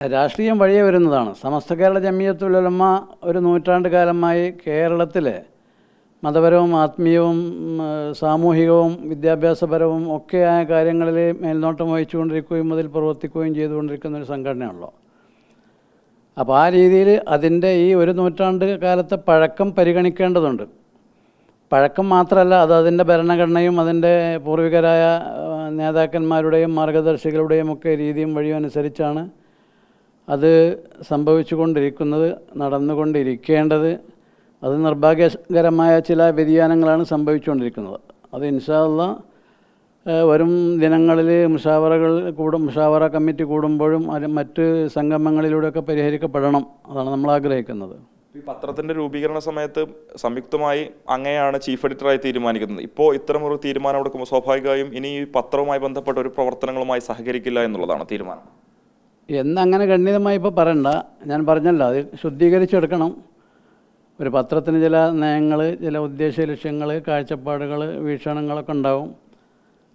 രാഷ്ട്രീയം വഴിയെ വരുന്നതാണ്. സമസ്ത കേരള ജംഇയ്യത്തുൽ ഉലമ ഒരു നൂറ്റാണ്ട് കാലമായി കേരളത്തിലെ മതപരവും ആത്മീയവും സാമൂഹികവും വിദ്യാഭ്യാസപരവും ഒക്കെയായ കാര്യങ്ങളിൽ മേൽനോട്ടം വഹിച്ചുകൊണ്ടിരിക്കുകയും അതിൽ പ്രവർത്തിക്കുകയും ചെയ്തുകൊണ്ടിരിക്കുന്ന ഒരു സംഘടനയാണല്ലോ. അപ്പോൾ ആ രീതിയിൽ അതിൻ്റെ ഈ ഒരു നൂറ്റാണ്ട് കാലത്തെ പഴക്കം പരിഗണിക്കേണ്ടതുണ്ട്. പഴക്കം മാത്രമല്ല, അത് അതിൻ്റെ ഭരണഘടനയും അതിൻ്റെ പൂർവികരായ നേതാക്കന്മാരുടെയും മാർഗദർശികളുടെയും ഒക്കെ രീതിയും വഴിയും അനുസരിച്ചാണ് അത് സംഭവിച്ചുകൊണ്ടിരിക്കുന്നത്, നടന്നുകൊണ്ടിരിക്കേണ്ടത്. അത് നിർഭാഗ്യകരമായ ചില വ്യതിയാനങ്ങളാണ് സംഭവിച്ചുകൊണ്ടിരിക്കുന്നത്. അത് ഇൻഷാ അല്ലാഹ് വരും ദിനങ്ങളിൽ മുഷാവറ കമ്മിറ്റി കൂടുമ്പോഴും മറ്റ് സംഗമങ്ങളിലൂടെയൊക്കെ പരിഹരിക്കപ്പെടണം. അതാണ് നമ്മൾ ആഗ്രഹിക്കുന്നത്. ഈ പത്രത്തിൻ്റെ രൂപീകരണ സമയത്ത് സംയുക്തമായി അങ്ങനെയാണ് ചീഫ് എഡിറ്ററായി തീരുമാനിക്കുന്നത്. ഇപ്പോൾ ഇത്തരമൊരു തീരുമാനം എടുക്കുമ്പോൾ സ്വാഭാവികമായും ഇനി ഈ പത്രവുമായി ബന്ധപ്പെട്ട ഒരു പ്രവർത്തനങ്ങളുമായി സഹകരിക്കില്ല എന്നുള്ളതാണ് തീരുമാനം. എന്നങ്ങനെ ഗണ്യതമായി ഇപ്പോൾ പറയണ്ട. ഞാൻ പറഞ്ഞല്ലോ, അത് ശുദ്ധീകരിച്ചെടുക്കണം. ഒരു പത്രത്തിന് ചില നയങ്ങൾ, ചില ഉദ്ദേശ ലക്ഷ്യങ്ങൾ, കാഴ്ചപ്പാടുകൾ, വീക്ഷണങ്ങളൊക്കെ ഉണ്ടാവും.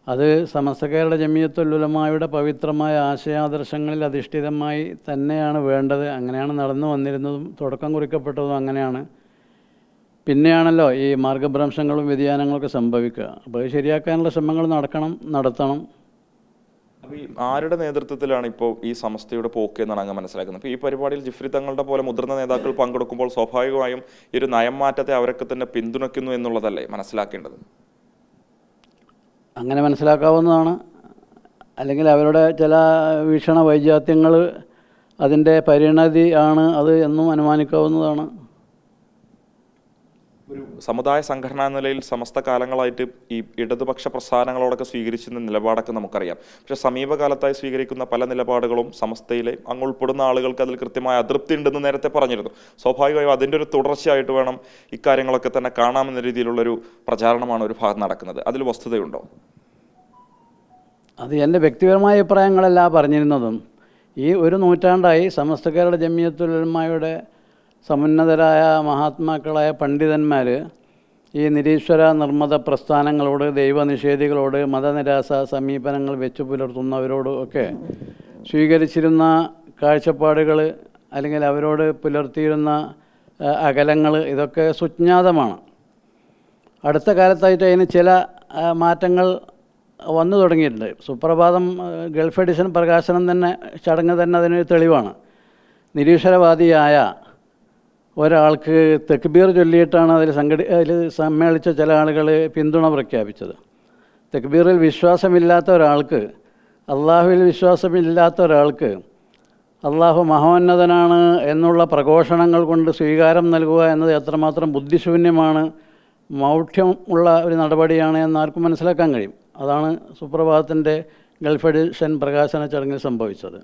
അത് സമസ്ത കേരള ജംഇയ്യത്തുൽ ഉലമയുടെ പവിത്രമായ ആശയാദർശങ്ങളിൽ അധിഷ്ഠിതമായി തന്നെയാണ് വേണ്ടത്. അങ്ങനെയാണ് നടന്നു വന്നിരുന്നതും തുടക്കം കുറിക്കപ്പെട്ടതും അങ്ങനെയാണ്. പിന്നെയാണല്ലോ ഈ മാർഗഭ്രംശങ്ങളും വ്യതിയാനങ്ങളൊക്കെ സംഭവിക്കുക. അപ്പോൾ അത് ശരിയാക്കാനുള്ള ശ്രമങ്ങൾ നടത്തണം. അപ്പോൾ ഈ ആരുടെ നേതൃത്വത്തിലാണ് ഇപ്പോൾ ഈ സമസ്തയുടെ പോക്ക് എന്നാണ് അങ്ങ് മനസ്സിലാക്കുന്നത്? ഇപ്പോൾ ഈ പരിപാടിയിൽ ജിഫ്രി തങ്ങളുടെ പോലെ മുതിർന്ന നേതാക്കൾ പങ്കെടുക്കുമ്പോൾ സ്വാഭാവികമായും ഈ ഒരു നയം മാറ്റത്തെ അവരൊക്കെ തന്നെ പിന്തുണയ്ക്കുന്നു എന്നുള്ളതല്ലേ മനസ്സിലാക്കേണ്ടത്? അങ്ങനെ മനസ്സിലാക്കാവുന്നതാണ്. അല്ലെങ്കിൽ അവരുടെ ചില വീക്ഷണ വൈജാത്യങ്ങൾ അതിൻ്റെ പരിണതി ആണ് അത് എന്നും അനുമാനിക്കാവുന്നതാണ്. ഒരു സമുദായ സംഘടന എന്ന നിലയിൽ സമസ്ത കാലങ്ങളായിട്ട് ഈ ഇടതുപക്ഷ പ്രസ്ഥാനങ്ങളോടൊക്കെ സ്വീകരിച്ചിരുന്ന നിലപാടൊക്കെ നമുക്കറിയാം. പക്ഷേ സമീപകാലത്തായി സ്വീകരിക്കുന്ന പല നിലപാടുകളും സമസ്തയിലെ അങ്ങ് ഉൾപ്പെടുന്ന ആളുകൾക്ക് അതിൽ കൃത്യമായ അതൃപ്തി ഉണ്ടെന്ന് നേരത്തെ പറഞ്ഞിരുന്നു. സ്വാഭാവികമായും അതിൻ്റെ ഒരു തുടർച്ചയായിട്ട് വേണം ഇക്കാര്യങ്ങളൊക്കെ തന്നെ കാണാമെന്ന രീതിയിലുള്ളൊരു പ്രചാരണമാണ് ഒരു ഭാഗത്ത് നടക്കുന്നത്. അതിൽ വസ്തുതയുണ്ടോ? അത് എൻ്റെ വ്യക്തിപരമായ അഭിപ്രായങ്ങളല്ല പറഞ്ഞിരുന്നതും. ഈ ഒരു നൂറ്റാണ്ടായി സമസ്ത കേരള ജംഇയ്യത്തുൽ ഉലമയുടെ സമുന്നതരായ മഹാത്മാക്കളായ പണ്ഡിതന്മാർ ഈ നിരീശ്വര നിർമ്മത പ്രസ്ഥാനങ്ങളോട്, ദൈവനിഷേധികളോട്, മതനിരാസ സമീപനങ്ങൾ വെച്ചു പുലർത്തുന്നവരോട് ഒക്കെ സ്വീകരിച്ചിരുന്ന കാഴ്ചപ്പാടുകൾ അല്ലെങ്കിൽ അവരോട് പുലർത്തിയിരുന്ന അകലങ്ങൾ ഇതൊക്കെ സുജ്ഞാതമാണ്. അടുത്ത കാലത്തായിട്ട് അതിന് ചില മാറ്റങ്ങൾ വന്നു തുടങ്ങിയിട്ടുണ്ട്. സുപ്രഭാതം ഗൾഫ് എഡിഷൻ പ്രകാശനം തന്നെ ചടങ്ങ് തന്നെ അതിനൊരു തെളിവാണ്. നിരീശ്വരവാദിയായ ഒരാൾക്ക് തക്ബീർ ചൊല്ലിയിട്ടാണ് അതിൽ സമ്മേളിച്ച ചില ആളുകൾ പിന്തുണ പ്രഖ്യാപിച്ചത്. തക്ബീറിൽ വിശ്വാസമില്ലാത്ത ഒരാൾക്ക്, അള്ളാഹുവിൽ വിശ്വാസമില്ലാത്ത ഒരാൾക്ക് അള്ളാഹു മഹോന്നതനാണ് എന്നുള്ള പ്രഘോഷണങ്ങൾ കൊണ്ട് സ്വീകാരം നൽകുക എന്നത് എത്രമാത്രം ബുദ്ധിശൂന്യമാണ്, മൗഢ്യം ഉള്ള ഒരു നടപടിയാണ് എന്നാർക്കും മനസ്സിലാക്കാൻ കഴിയും. അതാണ് സുപ്രഭാതത്തിൻ്റെ ഗൾഫ് എഡിഷൻ പ്രകാശന ചടങ്ങിൽ സംഭവിച്ചത്.